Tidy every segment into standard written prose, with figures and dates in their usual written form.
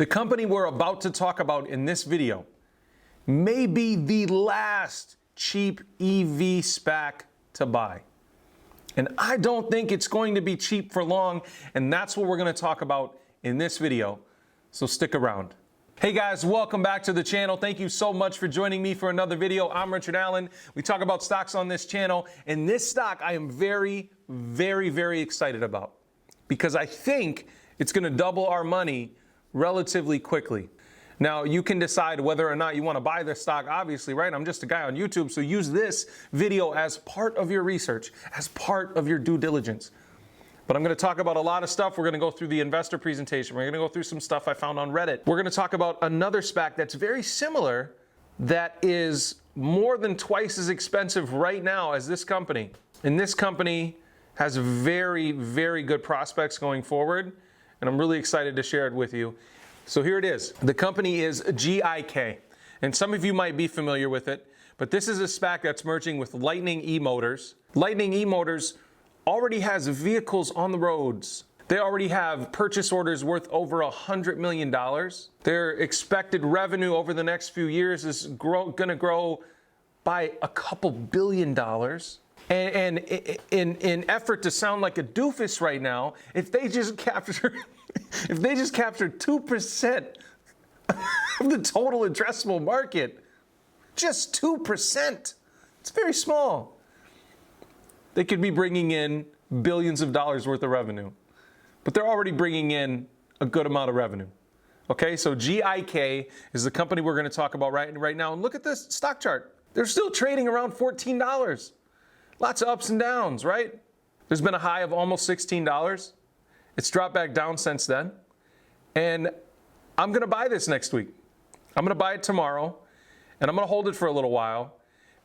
The company we're about to talk about in this video may be the last cheap EV SPAC to buy. And I don't think it's going to be cheap for long, and that's what we're going to talk about in this video. So stick around. Hey guys, welcome back to the channel. Thank you so much for joining me for another video. I'm Allan. We talk about stocks on this channel, and this stock I am very excited about because I think it's going to double our money relatively quickly. Now, you can decide whether or not you want to buy this stock, obviously, right? I'm just a guy on YouTube, so use this video as part of your research, as part of your due diligence. But I'm going to talk about a lot of stuff. We're going to go through the investor presentation. We're going to go through some stuff I found on Reddit. We're going to talk about another SPAC that's very similar, that is more than twice as expensive right now as this company. And this company has very good prospects going forward, and I'm really excited to share it with you. So here it is. The company is GIK, and some of you might be familiar with it, but this is a SPAC that's merging with Lightning eMotors. Lightning eMotors already has vehicles on the roads. They already have purchase orders worth over $100 million. Their expected revenue over the next few years is going to grow by a couple $billion. And in effort to sound like a doofus right now, if they just capture 2% of the total addressable market, just 2%, it's very small. They could be bringing in billions of dollars worth of revenue, but they're already bringing in a good amount of revenue. Okay, so GIK is the company we're going to talk about right now. And look at this stock chart. They're still trading around $14. Lots of ups and downs, right? There's been a high of almost $16. It's dropped back down since then. And I'm going to buy this next week. I'm going to buy it tomorrow, and I'm going to hold it for a little while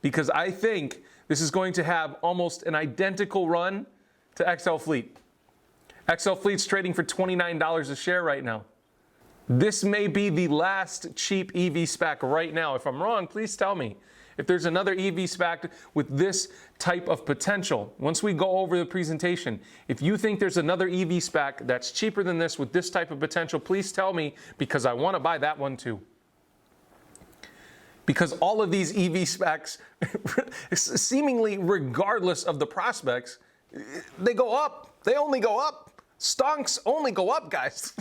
because I think this is going to have almost an identical run to XL Fleet. XL Fleet's trading for $29 a share right now. This may be the last cheap EV SPAC right now. If I'm wrong, please tell me. If there's another EV SPAC with this type of potential, once we go over the presentation, if you think there's another EV SPAC that's cheaper than this with this type of potential, please tell me, because I want to buy that one too. Because all of these EV SPACs, seemingly regardless of the prospects, they go up. They only go up. Stonks only go up, guys.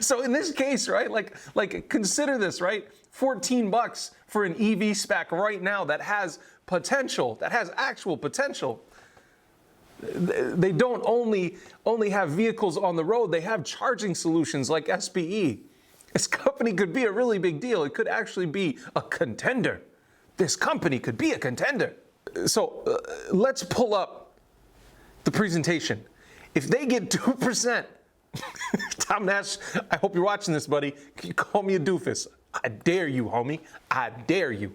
So in this case, right, like consider this, right? $14 for an EV SPAC right now that has potential, that has actual potential. They don't only have vehicles on the road, they have charging solutions like SPE. This company could be a really big deal. It could actually be a contender. This company could be a contender. So let's pull up the presentation. If they get 2%, Tom Nash, I hope you're watching this, buddy. Can you call me a doofus? I dare you, homie. I dare you.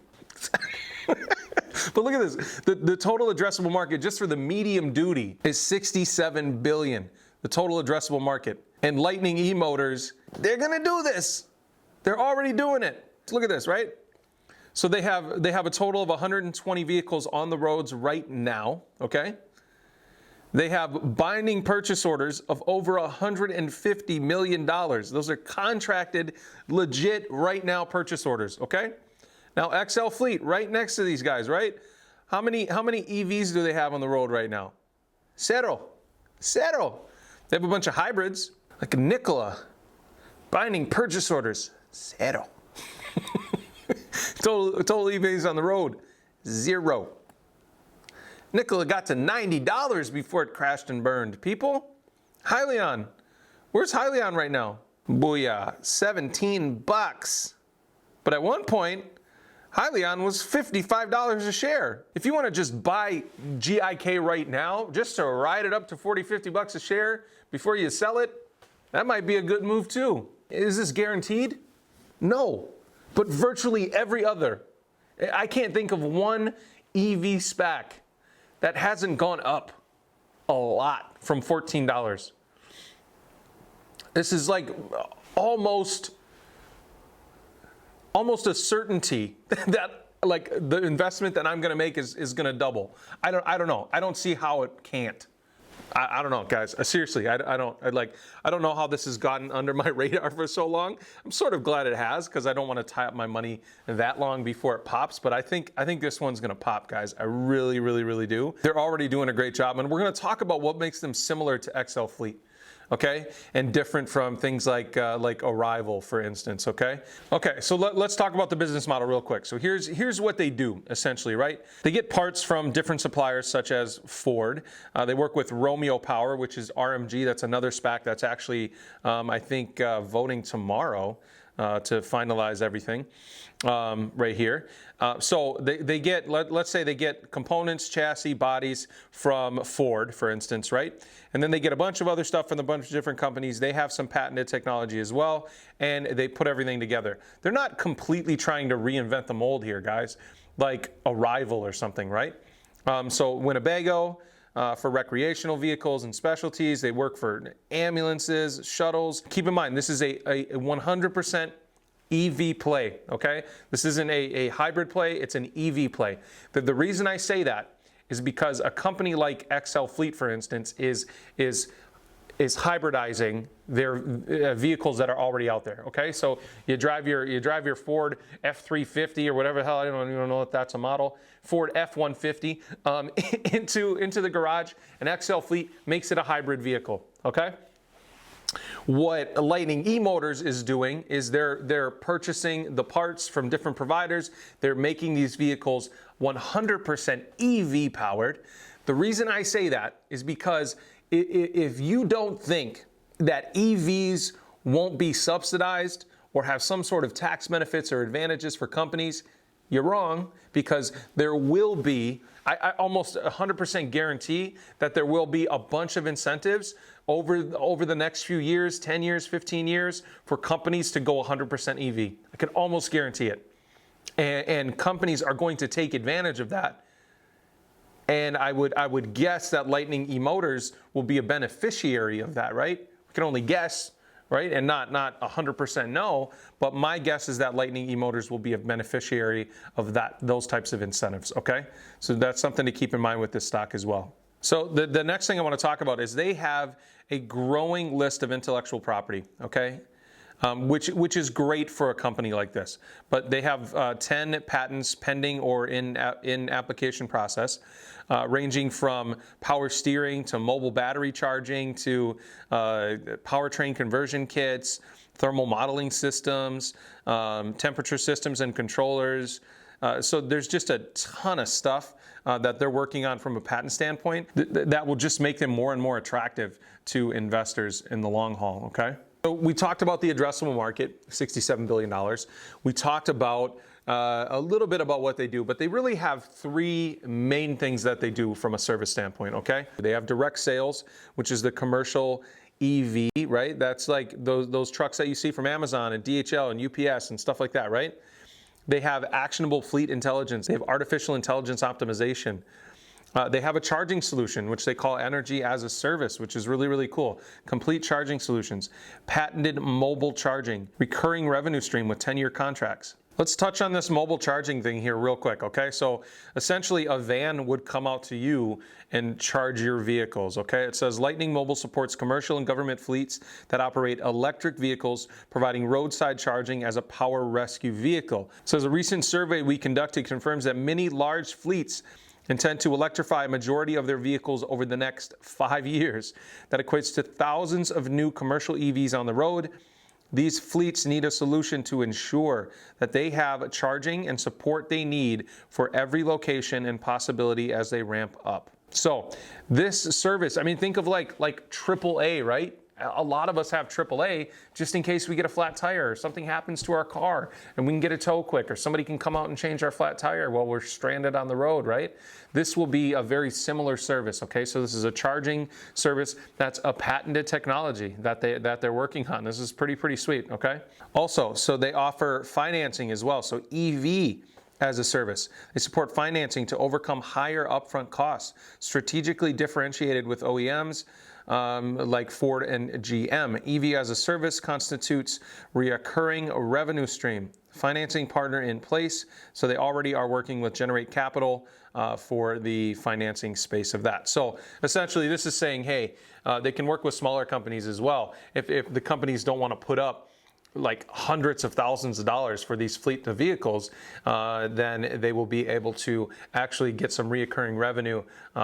But look at this. The total addressable market just for the medium duty is $67 billion. The total addressable market. And Lightning eMotors, they're going to do this. They're already doing it. Look at this, right? So they have a total of 120 vehicles on the roads right now, okay? They have binding purchase orders of over $150 million. Those are contracted, legit, right now purchase orders, okay? Now, XL Fleet, right next to these guys, right? How many EVs do they have on the road right now? Zero. They have a bunch of hybrids, like a Nikola. Binding purchase orders, zero. Total EVs on the road, zero. Nikola got to $90 before it crashed and burned. People, Hyliion, where's Hyliion right now? Booyah, $17. But at one point, Hyliion was $55 a share. If you want to just buy GIK right now, just to ride it up to $40-50 a share before you sell it, that might be a good move too. Is this guaranteed? No, but virtually every other. I can't think of one EV SPAC that hasn't gone up a lot from $14. This is like almost a certainty that like the investment that I'm going to make is going to double. I don't know. I don't see how it can't. I don't know, guys. Seriously, I don't know how this has gotten under my radar for so long. I'm sort of glad it has, because I don't want to tie up my money that long before it pops. But I think this one's going to pop, guys. I really, really, really do. They're already doing a great job, and we're going to talk about what makes them similar to XL Fleet. Okay, and different from things like Arrival, for instance. Okay, so let's talk about the business model real quick. So here's what they do essentially, right? They get parts from different suppliers such as Ford. They work with Romeo Power, which is RMG. That's another SPAC that's actually I think voting tomorrow to finalize everything right here. So they get, let's say they get components, chassis, bodies from Ford, for instance, right? And then they get a bunch of other stuff from a bunch of different companies. They have some patented technology as well, and they put everything together. They're not completely trying to reinvent the mold here, guys, like Arrival or something, right? So Winnebago, for recreational vehicles and specialties. They work for ambulances, shuttles. Keep in mind, this is a 100% EV play, okay? This isn't a hybrid play, it's an EV play. The reason I say that is because a company like XL Fleet, for instance, is hybridizing their vehicles that are already out there. Okay, so you drive your Ford F350 or whatever the hell, I don't even know if that's a model, Ford F150 into the garage, and XL Fleet makes it a hybrid vehicle. Okay. What Lightning eMotors is doing is they're purchasing the parts from different providers. They're making these vehicles 100% EV powered. The reason I say that is because if you don't think that EVs won't be subsidized or have some sort of tax benefits or advantages for companies, you're wrong, because there will be, I almost 100% guarantee that there will be a bunch of incentives over the next few years, 10 years, 15 years, for companies to go 100% EV. I can almost guarantee it. And companies are going to take advantage of that. And I would guess that Lightning eMotors will be a beneficiary of that, right? We can only guess, right? And not 100% no, but my guess is that Lightning eMotors will be a beneficiary of those types of incentives, okay? So that's something to keep in mind with this stock as well. So the next thing I want to talk about is they have a growing list of intellectual property, okay? Which is great for a company like this. But they have 10 patents pending or in application process, ranging from power steering to mobile battery charging to powertrain conversion kits, thermal modeling systems, temperature systems and controllers. So there's just a ton of stuff that they're working on from a patent standpoint that will just make them more and more attractive to investors in the long haul, okay? So we talked about the addressable market, $67 billion. We talked about a little bit about what they do, but they really have three main things that they do from a service standpoint, okay? They have direct sales, which is the commercial EV, right? That's like those trucks that you see from Amazon and DHL and UPS and stuff like that, right? They have actionable fleet intelligence. They have artificial intelligence optimization. They have a charging solution, which they call energy as a service, which is really, really cool. Complete charging solutions, patented mobile charging, recurring revenue stream with 10-year contracts. Let's touch on this mobile charging thing here real quick, okay? So essentially a van would come out to you and charge your vehicles, okay? It says Lightning Mobile supports commercial and government fleets that operate electric vehicles, providing roadside charging as a power rescue vehicle. It says a recent survey we conducted confirms that many large fleets intend to electrify a majority of their vehicles over the next 5 years. That equates to thousands of new commercial EVs on the road. These fleets need a solution to ensure that they have charging and support they need for every location and possibility as they ramp up. So this service, I mean, think of like AAA, right? A lot of us have AAA just in case we get a flat tire or something happens to our car and we can get a tow quick, or somebody can come out and change our flat tire while we're stranded on the road, right? This will be a very similar service, okay? So this is a charging service that's a patented technology that they're working on. This is pretty sweet, okay? Also, so they offer financing as well. So EV as a service. They support financing to overcome higher upfront costs, strategically differentiated with OEMs, like Ford and GM. EV as a service constitutes recurring revenue stream. financing partner in place. So they already are working with Generate Capital for the financing space of that. So essentially this is saying, hey, they can work with smaller companies as well. If the companies don't want to put up like hundreds of thousands of dollars for these fleet of vehicles, then they will be able to actually get some reoccurring revenue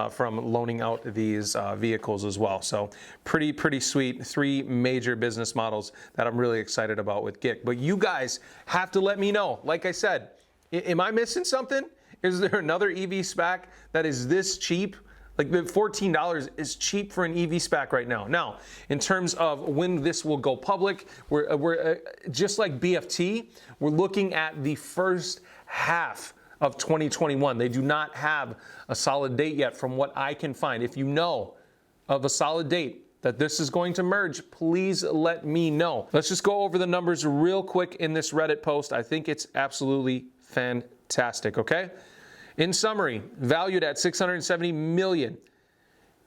from loaning out these vehicles as well. So pretty sweet. 3 major business models that I'm really excited about with GIC. But you guys have to let me know. Like I said, am I missing something? Is there another EV SPAC that is this cheap? Like the $14 is cheap for an EV SPAC right now. Now, in terms of when this will go public, we're just like BFT, we're looking at the first half of 2021. They do not have a solid date yet from what I can find. If you know of a solid date that this is going to merge, please let me know. Let's just go over the numbers real quick in this Reddit post. I think it's absolutely fantastic, okay? In summary, valued at $670 million,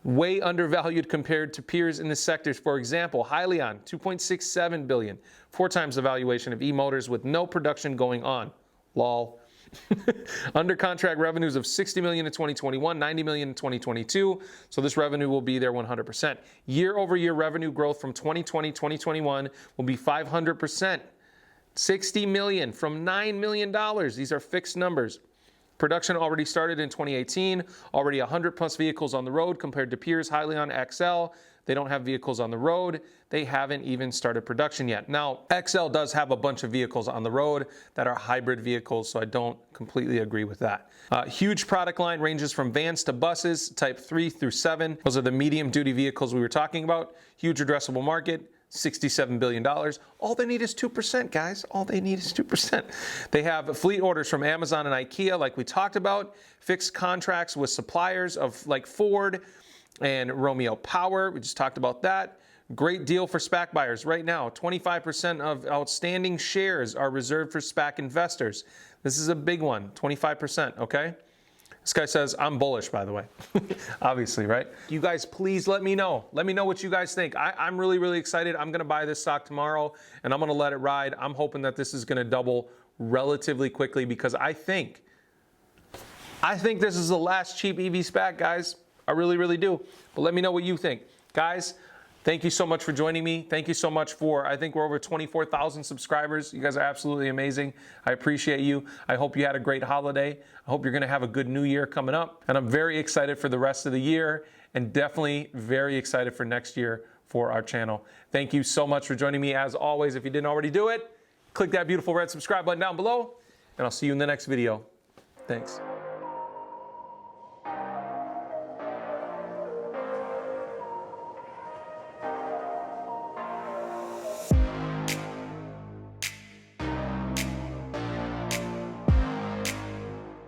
way undervalued compared to peers in the sectors. For example, Hyliion, $2.67 billion, 4 times the valuation of eMotors with no production going on. Lol. Under contract revenues of $60 million in 2021, $90 million in 2022. So this revenue will be there 100%. Year-over-year revenue growth from 2020 2021 will be 500%. $60 million from $9 million. These are fixed numbers. Production already started in 2018, already 100 plus vehicles on the road compared to peers, Hyliion, XL. They don't have vehicles on the road. They haven't even started production yet. Now, XL does have a bunch of vehicles on the road that are hybrid vehicles, so I don't completely agree with that. Huge product line ranges from vans to buses, type 3 through 7. Those are the medium duty vehicles we were talking about. Huge addressable market. $67 billion. All they need is 2%, guys. All they need is 2%. They have fleet orders from Amazon and IKEA, like we talked about, fixed contracts with suppliers of like Ford and Romeo Power. We just talked about that. Great deal for SPAC buyers right now. 25% of outstanding shares are reserved for SPAC investors. This is a big one, 25%, okay? This guy says, I'm bullish, by the way. Obviously, right? You guys, please let me know. Let me know what you guys think. I'm really excited. I'm going to buy this stock tomorrow, and I'm going to let it ride. I'm hoping that this is going to double relatively quickly because I think this is the last cheap EV SPAC, guys. I really do. But let me know what you think. Guys, thank you so much for joining me. Thank you so much for, I think we're over 24,000 subscribers. You guys are absolutely amazing. I appreciate you. I hope you had a great holiday. I hope you're going to have a good new year coming up. And I'm very excited for the rest of the year and definitely very excited for next year for our channel. Thank you so much for joining me. As always, if you didn't already do it, click that beautiful red subscribe button down below, and I'll see you in the next video. Thanks.